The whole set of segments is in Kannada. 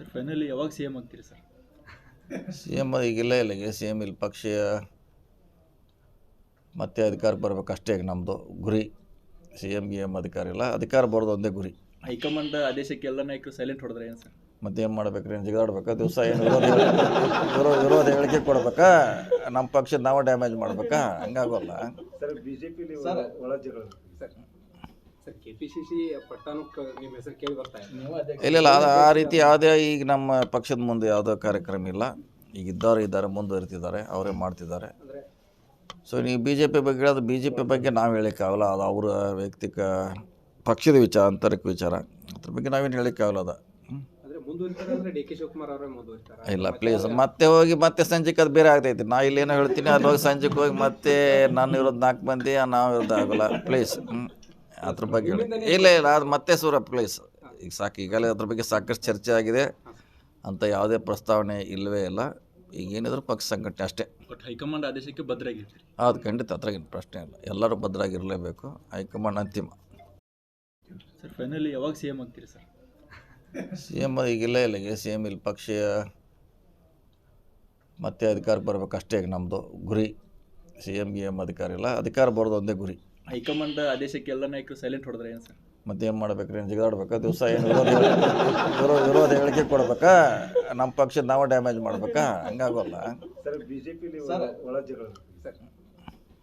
ಸರ್ ಫೈನಲಿ ಯಾವಾಗ ಸಿ ಎಂ ಆಗ್ತೀರಿ ಸರ್? ಸಿ ಎಮ್ ಈಗಿಲ್ಲ ಇಲ್ಲಿಗೆ ಸಿ ಎಮ್ ಇಲ್ಲಿ ಪಕ್ಷೀಯ ಮತ್ತೆ ಅಧಿಕಾರಕ್ಕೆ ಬರಬೇಕಷ್ಟೇ ಈಗ ನಮ್ಮದು ಗುರಿ. ಸಿ ಎಮ್ ಗಿ ಎಮ್ ಅಧಿಕಾರ ಇಲ್ಲ, ಅಧಿಕಾರ ಬರೋದು ಒಂದೇ ಗುರಿ. ಹೈಕಮಾಂಡ್ ಆದೇಶಕ್ಕೆ ಎಲ್ಲ ನಾಯಕರು ಸೈಲೆಂಟ್ ಹೊಡೆದ್ರೆ ಏನು ಸರ್? ಮತ್ತೆ ಏನು ಮಾಡ್ಬೇಕ್ರಿ, ಏನು ಜಿಗಾಡ್ಬೇಕಾ? ದಿವಸ ಏನು ವಿರೋಧ ಹೇಳಿಕೆ ಕೊಡ್ಬೇಕಾ? ನಮ್ಮ ಪಕ್ಷದ ನಾವು ಡ್ಯಾಮೇಜ್ ಮಾಡ್ಬೇಕಾ? ಹಂಗಾಗೋಲ್ಲ. ಸರ್ ಬಿಜೆಪಿ ಒಳ ಜಗಳ ಸರ್ ಕೆಪಿಸಿಸಿ ಪಟ್ಟಾಣಕ್ಕೆ ನಿಮ್ಮ ಹೆಸರು ಕೇಳಿ ಬರ್ತಾ ಇದೆ. ಇಲ್ಲ ಆ ರೀತಿ ಯಾವುದೇ ಈಗ ನಮ್ಮ ಪಕ್ಷದ ಮುಂದೆ ಯಾವುದೋ ಕಾರ್ಯಕ್ರಮ ಇಲ್ಲ. ಈಗ ಇದ್ದಾರೆ ಮುಂದುವರಿತಿದ್ದಾರೆ, ಅವರೇ ಮಾಡ್ತಿದ್ದಾರೆ. ಸೊ ನೀವು ಬಿ ಜೆ ಪಿ ಬಗ್ಗೆ ಹೇಳೋದು, ಬಿ ಜೆ ಪಿ ಬಗ್ಗೆ ನಾವು ಹೇಳೋಕ್ಕಾಗಲ್ಲ. ಅದು ಅವರ ವೈಯಕ್ತಿಕ ಪಕ್ಷದ ವಿಚಾರ, ಆಂತರಿಕ ವಿಚಾರ. ಅದ್ರ ಬಗ್ಗೆ ನಾವೇನು ಹೇಳೋಕ್ಕಾಗಲ್ಲ. ಅದು ಡಿ ಕೆ ಶಿವಕುಮಾರ್ ಅವರೇ ಮುಂದುವರಿತಾರೆ. ಇಲ್ಲ ಪ್ಲೀಸ್, ಮತ್ತೆ ಹೋಗಿ ಮತ್ತೆ ಸಂಜೆಗೆ ಅದು ಬೇರೆ ಆಗ್ತೈತಿ. ನಾ ಇಲ್ಲೇನೋ ಹೇಳ್ತೀನಿ, ಅಲ್ಲಿ ಹೋಗಿ ಸಂಜೆಗೆ ಹೋಗಿ ಮತ್ತೆ ನಾನು ಇರೋದು 4 ಮಂದಿ, ನಾವು ಇರೋದು ಆಗೋಲ್ಲ. ಪ್ಲೀಸ್ ಅದ್ರ ಬಗ್ಗೆ ಇಲ್ಲ ಅದು ಮತ್ತೆ ಪ್ಲೀಸ್ ಈಗ ಸಾಕು. ಈಗಲೇ ಅದ್ರ ಬಗ್ಗೆ ಸಾಕಷ್ಟು ಚರ್ಚೆ ಆಗಿದೆ. ಅಂತ ಯಾವುದೇ ಪ್ರಸ್ತಾವನೆ ಇಲ್ಲವೇ ಇಲ್ಲ. ಈಗ ಏನಿದ್ರು ಪಕ್ಷ ಸಂಘಟನೆ ಅಷ್ಟೇ. ಬಟ್ ಹೈಕಮಾಂಡ್ ಆದೇಶಕ್ಕೆ ಭದ್ರಾಗಿರ್ತೀರಿ? ಅದು ಖಂಡಿತ, ಅದ್ರಾಗಿನ ಪ್ರಶ್ನೆ ಇಲ್ಲ. ಎಲ್ಲರೂ ಭದ್ರಾಗಿರಲೇಬೇಕು. ಹೈಕಮಾಂಡ್ ಅಂತಿಮ. ಸರ್ ಫೈನಲಿ ಯಾವಾಗ ಸಿ ಎಂ ಆಗ್ತೀರಿ ಸರ್? ಸಿ ಎಮ್ ಈಗಿಲ್ಲ ಇಲ್ಲಿಗೆ ಸಿ ಎಮ್ ಇಲ್ಲಿ ಪಕ್ಷೀಯ ಮತ್ತೆ ಅಧಿಕಾರಕ್ಕೆ ಬರಬೇಕಷ್ಟೇ ಈಗ ನಮ್ಮದು ಗುರಿ. ಸಿ ಎಮ್ ಗಿ ಎಮ್ ಅಧಿಕಾರ ಇಲ್ಲ, ಅಧಿಕಾರ ಬರೋದು ಒಂದೇ ಗುರಿ. ಹೈಕಮಾಂಡ್ ಆದೇಶಕ್ಕೆ ಎಲ್ಲ ನಾಯಕರು ಸೈಲೆಂಟ್ ಹೊಡೆದ್ರೆ ಏನು ಸರ್? ಮತ್ತೆ ಏನು ಮಾಡ್ಬೇಕ್ರಿ, ಏನು ಜಿಗಾಡ್ಬೇಕಾ? ದಿವಸ ಏನು ವಿರೋಧ ಹೇಳಿಕೆ ಕೊಡ್ಬೇಕಾ? ನಮ್ಮ ಪಕ್ಷದ ನಾವು ಡ್ಯಾಮೇಜ್ ಮಾಡ್ಬೇಕಾ? ಹಂಗಾಗೋಲ್ಲ. ಸರ್ ಬಿಜೆಪಿ ಒಳ ಜಗಳ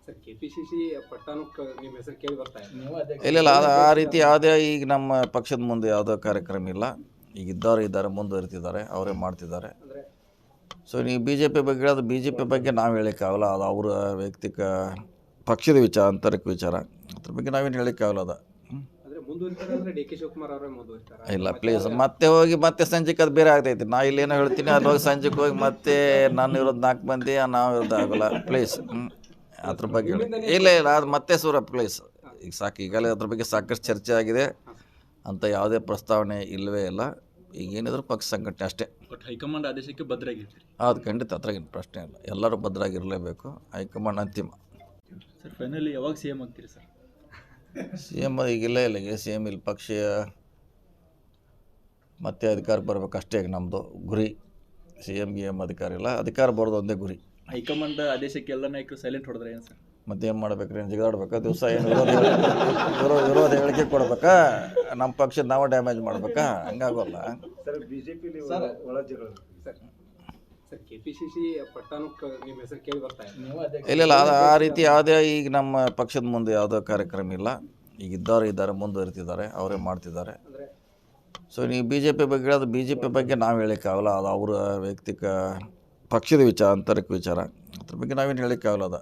ಸರ್ ಕೆಪಿಸಿಸಿ ಪಟ್ಟಾಣಕ್ಕೆ ನಿಮ್ಮ ಹೆಸರು ಕೇಳಿ ಬರ್ತಾ ಇದೆ. ಇಲ್ಲ ಆ ರೀತಿ ಯಾವುದೇ ಈಗ ನಮ್ಮ ಪಕ್ಷದ ಮುಂದೆ ಯಾವುದೋ ಕಾರ್ಯಕ್ರಮ ಇಲ್ಲ. ಈಗ ಇದ್ದಾರೆ ಮುಂದುವರಿತಿದ್ದಾರೆ, ಅವರೇ ಮಾಡ್ತಿದ್ದಾರೆ. ಸೊ ನೀವು ಬಿ ಜೆ ಪಿ ಬಗ್ಗೆ ಹೇಳೋದು, ಬಿ ಜೆ ಪಿ ಬಗ್ಗೆ ನಾವು ಹೇಳೋಕ್ಕಾಗಲ್ಲ. ಅದು ಅವರ ವೈಯಕ್ತಿಕ ಪಕ್ಷದ ವಿಚಾರ, ಆಂತರಿಕ ವಿಚಾರ. ಅದ್ರ ಬಗ್ಗೆ ನಾವೇನು ಹೇಳೋಕ್ಕಾಗಲ್ಲ. ಅದು ಡಿ ಕೆ ಶಿವಕುಮಾರ್ ಅವರೇ ಮುಂದುವರಿತಾರೆ. ಇಲ್ಲ ಪ್ಲೀಸ್, ಮತ್ತೆ ಹೋಗಿ ಮತ್ತೆ ಸಂಜೆಗೆ ಅದು ಬೇರೆ ಆಗ್ತೈತಿ. ನಾ ಇಲ್ಲೇನೋ ಹೇಳ್ತೀನಿ, ಅಲ್ಲಿ ಹೋಗಿ ಸಂಜೆಗೆ ಹೋಗಿ ಮತ್ತೆ ನಾನು ಇರೋದು 4 ಮಂದಿ, ನಾವು ಇರೋದು ಆಗೋಲ್ಲ. ಪ್ಲೀಸ್ ಅದ್ರ ಬಗ್ಗೆ ಇಲ್ಲ ಅದು ಮತ್ತೆ ಪ್ಲೀಸ್ ಈಗ ಸಾಕು. ಈಗಲೇ ಅದ್ರ ಬಗ್ಗೆ ಸಾಕಷ್ಟು ಚರ್ಚೆ ಆಗಿದೆ. ಅಂತ ಯಾವುದೇ ಪ್ರಸ್ತಾವನೆ ಇಲ್ಲವೇ ಇಲ್ಲ. ಈಗ ಏನಿದ್ರು ಪಕ್ಷ ಸಂಘಟನೆ ಅಷ್ಟೇ. ಬಟ್ ಹೈಕಮಾಂಡ್ ಆದೇಶಕ್ಕೆ ಭದ್ರಾಗಿರ್ತೀರಿ? ಅದು ಖಂಡಿತ, ಅದ್ರಾಗಿನ ಪ್ರಶ್ನೆ ಇಲ್ಲ. ಎಲ್ಲರೂ ಭದ್ರಾಗಿರಲೇಬೇಕು. ಹೈಕಮಾಂಡ್ ಅಂತಿಮ. ಸರ್ ಫೈನಲಿ ಯಾವಾಗ ಸಿ ಎಂ ಆಗ್ತೀರಿ ಸರ್? ಸಿ ಎಮ್ ಈಗಿಲ್ಲ ಇಲ್ಲಿಗೆ ಸಿ ಎಮ್ ಇಲ್ಲಿ ಪಕ್ಷೀಯ ಮತ್ತೆ ಅಧಿಕಾರಕ್ಕೆ ಬರಬೇಕಷ್ಟೇ ಈಗ ನಮ್ಮದು ಗುರಿ. ಸಿ ಎಮ್ ಗಿ ಎಮ್ ಅಧಿಕಾರ ಇಲ್ಲ, ಅಧಿಕಾರ ಬರೋದು ಒಂದೇ ಗುರಿ. ಹೈಕಮಾಂಡ್ ಆದೇಶಕ್ಕೆ ಎಲ್ಲ ನಾಯಕರು ಸೈಲೆಂಟ್ ಹೊಡೆದ್ರೆ ಏನು ಸರ್? ಮತ್ತೆ ಏನು ಮಾಡ್ಬೇಕ್ರಿ, ಏನು ಜಿಗಾಡ್ಬೇಕಾ? ದಿವಸ ಏನು ವಿರೋಧ ಹೇಳಿಕೆ ಕೊಡ್ಬೇಕಾ? ನಮ್ಮ ಪಕ್ಷದ ನಾವು ಡ್ಯಾಮೇಜ್ ಮಾಡ್ಬೇಕಾ? ಹಂಗಾಗೋಲ್ಲ. ಸರ್ ಬಿಜೆಪಿ ಒಳ ಜಗಳ ಸರ್ ಕೆಪಿಸಿಸಿ ಪಟ್ಟಾಣಕ್ಕೆ ನಿಮ್ಮ ಹೆಸರು ಕೇಳಿ ಬರ್ತಾ ಇದೆ. ಇಲ್ಲ ಆ ರೀತಿ ಯಾವುದೇ ಈಗ ನಮ್ಮ ಪಕ್ಷದ ಮುಂದೆ ಯಾವುದೋ ಕಾರ್ಯಕ್ರಮ ಇಲ್ಲ. ಈಗ ಇದ್ದಾರೆ ಮುಂದುವರಿತಿದ್ದಾರೆ, ಅವರೇ ಮಾಡ್ತಿದ್ದಾರೆ. ಸೊ ನೀವು ಬಿ ಜೆ ಪಿ ಬಗ್ಗೆ ಹೇಳೋದು, ಬಿ ಜೆ ಪಿ ಬಗ್ಗೆ ನಾವು ಹೇಳೋಕ್ಕಾಗಲ್ಲ. ಅದು ಅವರ ವೈಯಕ್ತಿಕ ಪಕ್ಷದ ವಿಚಾರ, ಆಂತರಿಕ ವಿಚಾರ. ಅದ್ರ ಬಗ್ಗೆ ನಾವೇನು ಹೇಳೋಕ್ಕಾಗಲ್ಲ. ಅದು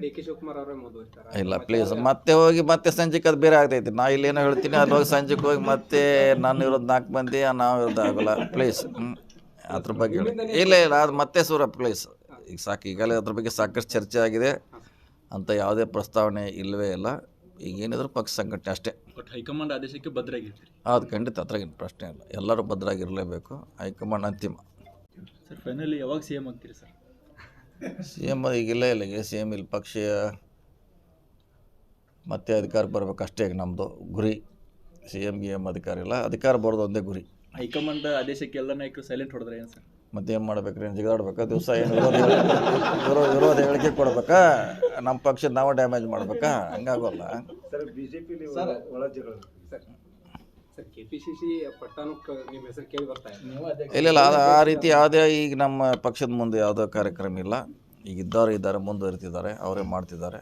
ಡಿ ಕೆ ಶಿವಕುಮಾರ್ ಅವರೇ ಮುಂದುವರಿತಾರೆ. ಇಲ್ಲ ಪ್ಲೀಸ್, ಮತ್ತೆ ಹೋಗಿ ಮತ್ತೆ ಸಂಜೆಗೆ ಅದು ಬೇರೆ ಆಗ್ತೈತಿ. ನಾ ಇಲ್ಲೇನೋ ಹೇಳ್ತೀನಿ, ಅಲ್ಲಿ ಹೋಗಿ ಸಂಜೆಗೆ ಹೋಗಿ ಮತ್ತೆ ನಾನು ಇರೋದು 4 ಮಂದಿ, ನಾವು ಇರೋದು ಆಗೋಲ್ಲ. ಪ್ಲೀಸ್ ಅದ್ರ ಬಗ್ಗೆ ಇಲ್ಲ ಅದು ಮತ್ತೆ ಪ್ಲೀಸ್ ಈಗ ಸಾಕು. ಈಗಲೇ ಅದ್ರ ಬಗ್ಗೆ ಸಾಕಷ್ಟು ಚರ್ಚೆ ಆಗಿದೆ. ಅಂತ ಯಾವುದೇ ಪ್ರಸ್ತಾವನೆ ಇಲ್ಲವೇ ಇಲ್ಲ. ಈಗ ಏನಿದ್ರು ಪಕ್ಷ ಸಂಘಟನೆ ಅಷ್ಟೇ. ಬಟ್ ಹೈಕಮಾಂಡ್ ಆದೇಶಕ್ಕೆ ಭದ್ರಾಗಿರ್ತೀರಿ? ಅದು ಖಂಡಿತ, ಅದ್ರಾಗಿನ ಪ್ರಶ್ನೆ ಇಲ್ಲ. ಎಲ್ಲರೂ ಭದ್ರಾಗಿರಲೇಬೇಕು. ಹೈಕಮಾಂಡ್ ಅಂತಿಮ. ಸರ್ ಫೈನಲಿ ಯಾವಾಗ ಸಿ ಎಂ ಆಗ್ತೀರಿ ಸರ್? ಸಿ ಎಮ್ ಈಗಿಲ್ಲ ಇಲ್ಲಿಗೆ ಸಿ ಎಮ್ ಇಲ್ಲಿ ಪಕ್ಷೀಯ ಮತ್ತೆ ಅಧಿಕಾರಕ್ಕೆ ಬರಬೇಕಷ್ಟೇ ಈಗ ನಮ್ಮದು ಗುರಿ. ಸಿ ಎಮ್ ಗಿ ಎಮ್ ಅಧಿಕಾರ ಇಲ್ಲ, ಅಧಿಕಾರ ಬರೋದು ಒಂದೇ ಗುರಿ. ಹೈಕಮಾಂಡ್ ಆದೇಶಕ್ಕೆ ಎಲ್ಲ ನಾಯಕರು ಸೈಲೆಂಟ್ ಹೊಡೆದ್ರೆ ಏನು ಸರ್? ಮತ್ತೆ ಏನು ಮಾಡ್ಬೇಕ್ರಿ, ಏನು ಜಿಗಾಡ್ಬೇಕಾ? ದಿವಸ ಏನು ವಿರೋಧ ಹೇಳಿಕೆ ಕೊಡ್ಬೇಕಾ? ನಮ್ಮ ಪಕ್ಷದ ನಾವು ಡ್ಯಾಮೇಜ್ ಮಾಡ್ಬೇಕಾ? ಹಂಗಾಗೋಲ್ಲ. ಸರ್ ಬಿಜೆಪಿ ಒಳ ಜಗಳ ಸರ್ ಕೆಪಿಸಿಸಿ ಪಟ್ಟಾಣಕ್ಕೆ ನಿಮ್ಮ ಹೆಸರು ಕೇಳಿ ಬರ್ತಾ ಇದೆ. ಇಲ್ಲ ಆ ರೀತಿ ಯಾವುದೇ ಈಗ ನಮ್ಮ ಪಕ್ಷದ ಮುಂದೆ ಯಾವುದೋ ಕಾರ್ಯಕ್ರಮ ಇಲ್ಲ. ಈಗ ಇದ್ದಾರೆ ಮುಂದುವರಿತಿದ್ದಾರೆ, ಅವರೇ ಮಾಡ್ತಿದ್ದಾರೆ.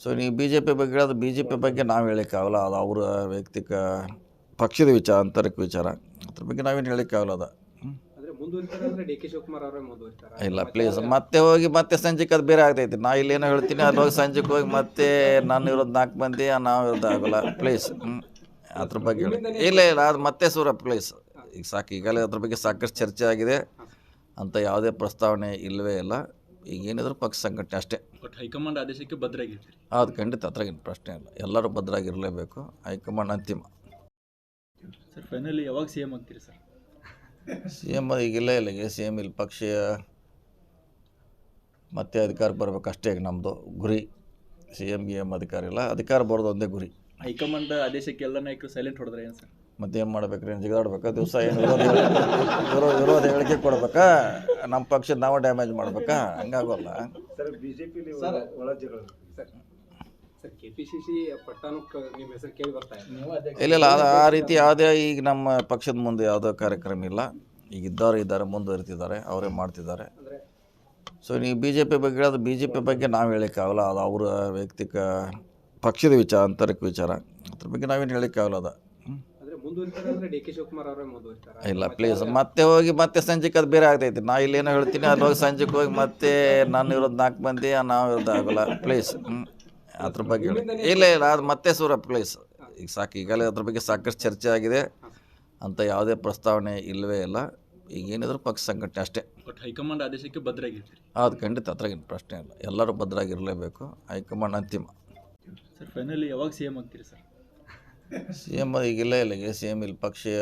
ಸೊ ನೀವು ಬಿ ಜೆ ಪಿ ಬಗ್ಗೆ ಹೇಳೋದು, ಬಿ ಜೆ ಪಿ ಬಗ್ಗೆ ನಾವು ಹೇಳೋಕ್ಕಾಗಲ್ಲ. ಅದು ಅವರ ವೈಯಕ್ತಿಕ ಪಕ್ಷದ ವಿಚಾರ, ಆಂತರಿಕ ವಿಚಾರ. ಅದ್ರ ಬಗ್ಗೆ ನಾವೇನು ಹೇಳೋಕ್ಕಾಗಲ್ಲ. ಅದು ಡಿ ಕೆ ಶಿವಕುಮಾರ್ ಅವರೇ ಮುಂದುವರಿತಾರೆ. ಇಲ್ಲ ಪ್ಲೀಸ್, ಮತ್ತೆ ಹೋಗಿ ಮತ್ತೆ ಸಂಜೆಗೆ ಅದು ಬೇರೆ ಆಗ್ತೈತಿ. ನಾ ಇಲ್ಲೇನೋ ಹೇಳ್ತೀನಿ, ಅಲ್ಲಿ ಹೋಗಿ ಸಂಜೆಗೆ ಹೋಗಿ ಮತ್ತೆ ನಾನು ಇರೋದು 4 ಮಂದಿ, ನಾವು ಇರೋದು ಆಗೋಲ್ಲ. ಪ್ಲೀಸ್ ಅದ್ರ ಬಗ್ಗೆ ಇಲ್ಲ ಅದು ಮತ್ತೆ ಪ್ಲೀಸ್ ಈಗ ಸಾಕು. ಈಗಲೇ ಅದ್ರ ಬಗ್ಗೆ ಸಾಕಷ್ಟು ಚರ್ಚೆ ಆಗಿದೆ. ಅಂತ ಯಾವುದೇ ಪ್ರಸ್ತಾವನೆ ಇಲ್ಲವೇ ಇಲ್ಲ. ಈಗ ಏನಿದ್ರು ಪಕ್ಷ ಸಂಘಟನೆ ಅಷ್ಟೇ. ಬಟ್ ಹೈಕಮಾಂಡ್ ಆದೇಶಕ್ಕೆ ಭದ್ರಾಗಿರ್ತೀರಿ? ಅದು ಖಂಡಿತ, ಅದ್ರಾಗಿನ ಪ್ರಶ್ನೆ ಇಲ್ಲ. ಎಲ್ಲರೂ ಭದ್ರಾಗಿರಲೇಬೇಕು. ಹೈಕಮಾಂಡ್ ಅಂತಿಮ. ಸರ್ ಫೈನಲಿ ಯಾವಾಗ ಸಿ ಎಂ ಆಗ್ತೀರಿ ಸರ್? ಸಿ ಎಮ್ ಈಗಿಲ್ಲ ಇಲ್ಲಿಗೆ ಸಿ ಎಮ್ ಇಲ್ಲಿ ಪಕ್ಷೀಯ ಮತ್ತೆ ಅಧಿಕಾರಕ್ಕೆ ಬರಬೇಕಷ್ಟೇ ಈಗ ನಮ್ಮದು ಗುರಿ. ಸಿ ಎಮ್ ಗಿ ಎಮ್ ಅಧಿಕಾರ ಇಲ್ಲ, ಅಧಿಕಾರ ಬರೋದು ಒಂದೇ ಗುರಿ. ಹೈಕಮಾಂಡ್ ಆದೇಶಕ್ಕೆ ಎಲ್ಲ ನಾಯಕರು ಸೈಲೆಂಟ್ ಹೊಡೆದ್ರೆ ಏನು ಸರ್? ಮತ್ತೇನು ಮಾಡ್ಬೇಕ್ರಿ ಜಿಗಾಡ್ಬೇಕಾ ದಿವಸ ಏನು ವಿರೋಧ ಹೇಳಿಕೆ ಕೊಡ್ಬೇಕಾ ನಮ್ಮ ಪಕ್ಷದ ನಾವು ಡ್ಯಾಮೇಜ್ ಮಾಡ್ಬೇಕಾ ಹಂಗಾಗೋಲ್ಲ. ಸರ್ ಬಿಜೆಪಿಲಿ ಒಳ ಜಗಳ ಸರ್ ಕೆಪಿಸಿಸಿ ಪಟ್ಟಾಣಕ್ಕೆ ನಿಮ್ಮ ಹೆಸರು ಕೇಳಿ ಬರ್ತಾ ಇದೆ. ಇಲ್ಲ ಅದು ಆ ರೀತಿ ಯಾವುದೇ ಈಗ ನಮ್ಮ ಪಕ್ಷದ ಮುಂದೆ ಯಾವುದೋ ಕಾರ್ಯಕ್ರಮ ಇಲ್ಲ. ಈಗ ಇದ್ದಾರೆ ಮುಂದುವರಿತಿದ್ದಾರೆ, ಅವರೇ ಮಾಡ್ತಿದ್ದಾರೆ. ಸೊ ನೀವು ಬಿ ಜೆ ಪಿ ಬಗ್ಗೆ ಹೇಳೋದು ಬಿ ಜೆ ಪಿ ಬಗ್ಗೆ ನಾವು ಹೇಳೋಕ್ಕಾಗಲ್ಲ, ಅದು ಅವರ ವೈಯಕ್ತಿಕ ಪಕ್ಷದ ವಿಚಾರ, ಆಂತರಿಕ ವಿಚಾರ, ಅದ್ರ ಬಗ್ಗೆ ನಾವೇನು ಹೇಳೋಕ್ಕಾಗಲ್ಲ. ಅದು ಡಿ ಕೆ ಶಿವಕುಮಾರ್ ಅವರೇ ಮುಂದುವರಿತಾರೆ. ಇಲ್ಲ ಪ್ಲೀಸ್ ಮತ್ತೆ ಹೋಗಿ ಮತ್ತೆ ಸಂಜೆಗೆ ಅದು ಬೇರೆ ಆಗ್ತೈತಿ. ನಾ ಇಲ್ಲೇನೋ ಹೇಳ್ತೀನಿ, ಅಲ್ಲಿ ಹೋಗಿ ಸಂಜೆಗೆ ಹೋಗಿ ಮತ್ತೆ ನಾನು ಇರೋದು 4 ಮಂದಿ, ನಾವು ಇರೋದು ಆಗೋಲ್ಲ ಪ್ಲೀಸ್. ಅದ್ರ ಬಗ್ಗೆ ಇಲ್ಲ ಅದು ಮತ್ತೆ ಪ್ಲೀಸ್ ಈಗ ಸಾಕು. ಈಗಲೇ ಅದ್ರ ಬಗ್ಗೆ ಸಾಕಷ್ಟು ಚರ್ಚೆ ಆಗಿದೆ, ಅಂತ ಯಾವುದೇ ಪ್ರಸ್ತಾವನೆ ಇಲ್ಲವೇ ಇಲ್ಲ. ಈಗ ಏನಿದ್ರು ಪಕ್ಷ ಸಂಘಟನೆ ಅಷ್ಟೇ. ಬಟ್ ಹೈಕಮಾಂಡ್ ಆದೇಶಕ್ಕೆ ಬದ್ಧರಾಗಿರ್ತೀರಿ? ಅದು ಖಂಡಿತ, ಅದ್ರಾಗೇನು ಪ್ರಶ್ನೆ ಇಲ್ಲ. ಎಲ್ಲರೂ ಭದ್ರಾಗಿರಲೇಬೇಕು. ಹೈಕಮಾಂಡ್ ಅಂತಿಮ. ಸರ್ ಫೈನಲಿ ಯಾವಾಗ ಸಿ ಎಮ್ ಆಗ್ತೀರಿ ಸರ್? ಸಿ ಎಮ್ ಈಗಿಲ್ಲ, ಇಲ್ಲಿಗೆ ಸಿ ಎಮ್ ಇಲ್ಲಿ ಪಕ್ಷೀಯ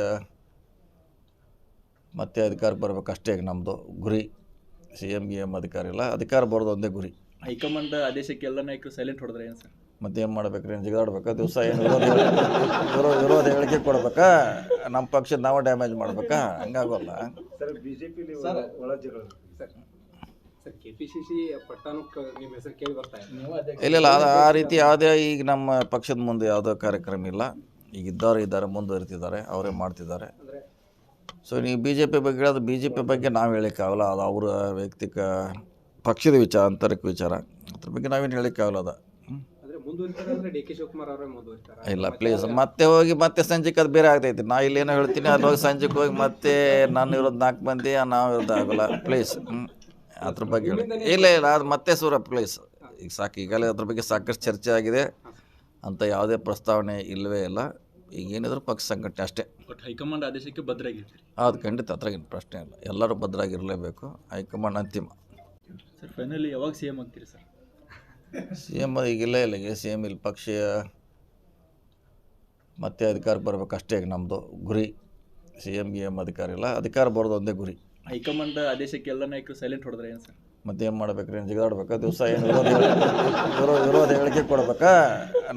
ಮತ್ತೆ ಅಧಿಕಾರಕ್ಕೆ ಬರ್ಬೇಕು ಅಷ್ಟೇ ಈಗ ನಮ್ಮದು ಗುರಿ. ಸಿ ಎಮ್ ಗಿ ಎಮ್ ಅಧಿಕಾರ ಇಲ್ಲ, ಅಧಿಕಾರ ಬರೋದು ಒಂದೇ ಗುರಿ. ಹೈಕಮಾಂಡ್ ಆದೇಶಕ್ಕೆ ಎಲ್ಲ ನಾಯಕರು ಸೈಲೆಂಟ್ ಹೊಡೆದ್ರೆ ಏನು ಸರ್? ಮತ್ತೇನು ಮಾಡ್ಬೇಕ್ರಿ ಜಿಗಾಡ್ಬೇಕಾ ದಿವಸ ಏನು ವಿರೋಧ ಹೇಳಿಕೆ ಕೊಡ್ಬೇಕಾ ನಮ್ಮ ಪಕ್ಷದ ನಾವು ಡ್ಯಾಮೇಜ್ ಮಾಡ್ಬೇಕಾ ಹಂಗಾಗೋಲ್ಲ. ಸರ್ ಬಿಜೆಪಿಲಿ ಒಳ ಜಗಳ ಸರ್ ಕೆಪಿಸಿಸಿ ಪಟ್ಟಾಣಕ್ಕೆ ನಿಮ್ಮ ಹೆಸರು ಕೇಳಿ ಬರ್ತಾ ಇದೆ. ಇಲ್ಲ ಅದು ಆ ರೀತಿ ಯಾವುದೇ ಈಗ ನಮ್ಮ ಪಕ್ಷದ ಮುಂದೆ ಯಾವುದೋ ಕಾರ್ಯಕ್ರಮ ಇಲ್ಲ. ಈಗ ಇದ್ದಾರೆ ಮುಂದುವರಿತಿದ್ದಾರೆ, ಅವರೇ ಮಾಡ್ತಿದ್ದಾರೆ. ಸೊ ನೀವು ಬಿ ಜೆ ಪಿ ಬಗ್ಗೆ ಹೇಳೋದು ಬಿ ಜೆ ಪಿ ಬಗ್ಗೆ ನಾವು ಹೇಳೋಕ್ಕಾಗಲ್ಲ, ಅದು ಅವರ ವೈಯಕ್ತಿಕ ಪಕ್ಷದ ವಿಚಾರ, ಆಂತರಿಕ ವಿಚಾರ, ಅದ್ರ ಬಗ್ಗೆ ನಾವೇನು ಹೇಳೋಕ್ಕಾಗಲ್ಲ. ಅದು ಡಿ ಕೆ ಶಿವಕುಮಾರ್ ಅವರೇ ಮುಂದುವರಿತಾರೆ. ಇಲ್ಲ ಪ್ಲೀಸ್ ಮತ್ತೆ ಹೋಗಿ ಮತ್ತೆ ಸಂಜೆಗೆ ಅದು ಬೇರೆ ಆಗ್ತೈತಿ. ನಾ ಇಲ್ಲೇನೋ ಹೇಳ್ತೀನಿ, ಅಲ್ಲಿ ಹೋಗಿ ಸಂಜೆಗೆ ಹೋಗಿ ಮತ್ತೆ ನಾನು ಇರೋದು 4 ಮಂದಿ, ನಾವು ಇರೋದು ಆಗೋಲ್ಲ ಪ್ಲೀಸ್. ಅದ್ರ ಬಗ್ಗೆ ಇಲ್ಲ ಅದು ಮತ್ತೆ ಪ್ಲೀಸ್ ಈಗ ಸಾಕು. ಈಗಲೇ ಅದ್ರ ಬಗ್ಗೆ ಸಾಕಷ್ಟು ಚರ್ಚೆ ಆಗಿದೆ, ಅಂತ ಯಾವುದೇ ಪ್ರಸ್ತಾವನೆ ಇಲ್ಲವೇ ಇಲ್ಲ. ಈಗ ಏನಿದ್ರು ಪಕ್ಷ ಸಂಘಟನೆ ಅಷ್ಟೇ. ಬಟ್ ಹೈಕಮಾಂಡ್ ಆದೇಶಕ್ಕೆ ಬದ್ಧರಾಗಿರ್ತೀರಿ? ಅದು ಖಂಡಿತ, ಅದ್ರಾಗೇನು ಪ್ರಶ್ನೆ ಇಲ್ಲ. ಎಲ್ಲರೂ ಭದ್ರಾಗಿರಲೇಬೇಕು. ಹೈಕಮಾಂಡ್ ಅಂತಿಮ. ಸರ್ ಫೈನಲಿ ಯಾವಾಗ ಸಿ ಎಮ್ ಆಗ್ತೀರಿ ಸರ್? ಸಿ ಎಮ್ ಈಗಿಲ್ಲ, ಇಲ್ಲಿಗೆ ಸಿ ಎಮ್ ಇಲ್ಲಿ ಪಕ್ಷೀಯ ಮತ್ತೆ ಅಧಿಕಾರಕ್ಕೆ ಬರ್ಬೇಕು ಅಷ್ಟೇ ಈಗ ನಮ್ಮದು ಗುರಿ. ಸಿ ಎಮ್ ಗಿ ಎಮ್ ಅಧಿಕಾರ ಇಲ್ಲ, ಅಧಿಕಾರ ಬರೋದು ಒಂದೇ ಗುರಿ. ಹೈಕಮಾಂಡ್ ಆದೇಶಕ್ಕೆ ಎಲ್ಲ ನಾಯಕರು ಸೈಲೆಂಟ್ ಹೊಡೆದ್ರೆ ಏನು ಸರ್? ಮತ್ತೇನು ಮಾಡ್ಬೇಕ್ರಿ ಜಿಗಾಡ್ಬೇಕಾ ದಿವಸ ಏನು ವಿರೋಧ ಹೇಳಿಕೆ ಕೊಡ್ಬೇಕಾ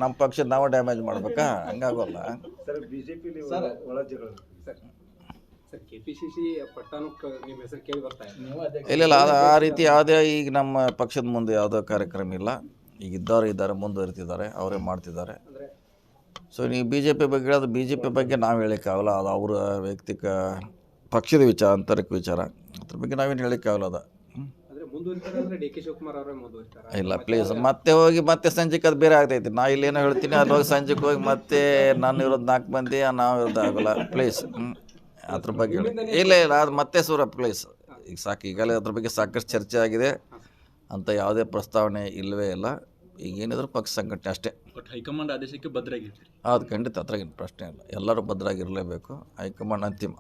ನಮ್ಮ ಪಕ್ಷದ ನಾವು ಡ್ಯಾಮೇಜ್ ಮಾಡ್ಬೇಕಾ ಹಂಗಾಗೋಲ್ಲ. ಸರ್ ಬಿಜೆಪಿಲಿ ಒಳ ಜಗಳ ಸರ್ ಕೆಪಿಸಿಸಿ ಪಟ್ಟಾಣಕ್ಕೆ ನಿಮ್ಮ ಹೆಸರು ಕೇಳಿ ಬರ್ತಾ ಇದೆ. ಇಲ್ಲ ಅದು ಆ ರೀತಿ ಯಾವುದೇ ಈಗ ನಮ್ಮ ಪಕ್ಷದ ಮುಂದೆ ಯಾವುದೋ ಕಾರ್ಯಕ್ರಮ ಇಲ್ಲ. ಈಗ ಇದ್ದಾರೆ ಮುಂದುವರಿತಿದ್ದಾರೆ, ಅವರೇ ಮಾಡ್ತಿದ್ದಾರೆ. ಸೊ ನೀವು ಬಿ ಜೆ ಪಿ ಬಗ್ಗೆ ಹೇಳೋದು ಬಿ ಜೆ ಪಿ ಬಗ್ಗೆ ನಾವು ಹೇಳೋಕ್ಕಾಗಲ್ಲ, ಅದು ಅವರ ವೈಯಕ್ತಿಕ ಪಕ್ಷದ ವಿಚಾರ, ಆಂತರಿಕ ವಿಚಾರ, ಅದ್ರ ಬಗ್ಗೆ ನಾವೇನು ಹೇಳೋಕ್ಕಾಗಲ್ಲ. ಅದು ಡಿ ಕೆ ಶಿವಕುಮಾರ್ ಅವರೇ ಮುಂದುವರಿತಾರೆ. ಇಲ್ಲ ಪ್ಲೀಸ್ ಮತ್ತೆ ಹೋಗಿ ಮತ್ತೆ ಸಂಜೆಗೆ ಅದು ಬೇರೆ ಆಗ್ತೈತಿ. ನಾ ಇಲ್ಲೇನೋ ಹೇಳ್ತೀನಿ, ಅಲ್ಲಿ ಹೋಗಿ ಸಂಜೆಗೆ ಹೋಗಿ ಮತ್ತೆ ನಾನು ಇರೋದು 4 ಮಂದಿ, ನಾವು ಇರೋದು ಆಗೋಲ್ಲ ಪ್ಲೀಸ್. ಅದ್ರ ಬಗ್ಗೆ ಇಲ್ಲ ಅದು ಮತ್ತೆ ಪ್ಲೀಸ್ ಈಗ ಸಾಕು. ಈಗಲೇ ಅದ್ರ ಬಗ್ಗೆ ಸಾಕಷ್ಟು ಚರ್ಚೆ ಆಗಿದೆ, ಅಂತ ಯಾವುದೇ ಪ್ರಸ್ತಾವನೆ ಇಲ್ಲವೇ ಇಲ್ಲ. ಈಗ ಏನಿದ್ರು ಪಕ್ಷ ಸಂಘಟನೆ ಅಷ್ಟೇ. ಬಟ್ ಹೈಕಮಾಂಡ್ ಆದೇಶಕ್ಕೆ ಬದ್ಧರಾಗಿರ್ತೀರಿ? ಅದು ಖಂಡಿತ, ಅದ್ರಾಗೇನು ಪ್ರಶ್ನೆ ಇಲ್ಲ. ಎಲ್ಲರೂ ಭದ್ರಾಗಿರಲೇಬೇಕು. ಹೈಕಮಾಂಡ್ ಅಂತಿಮ.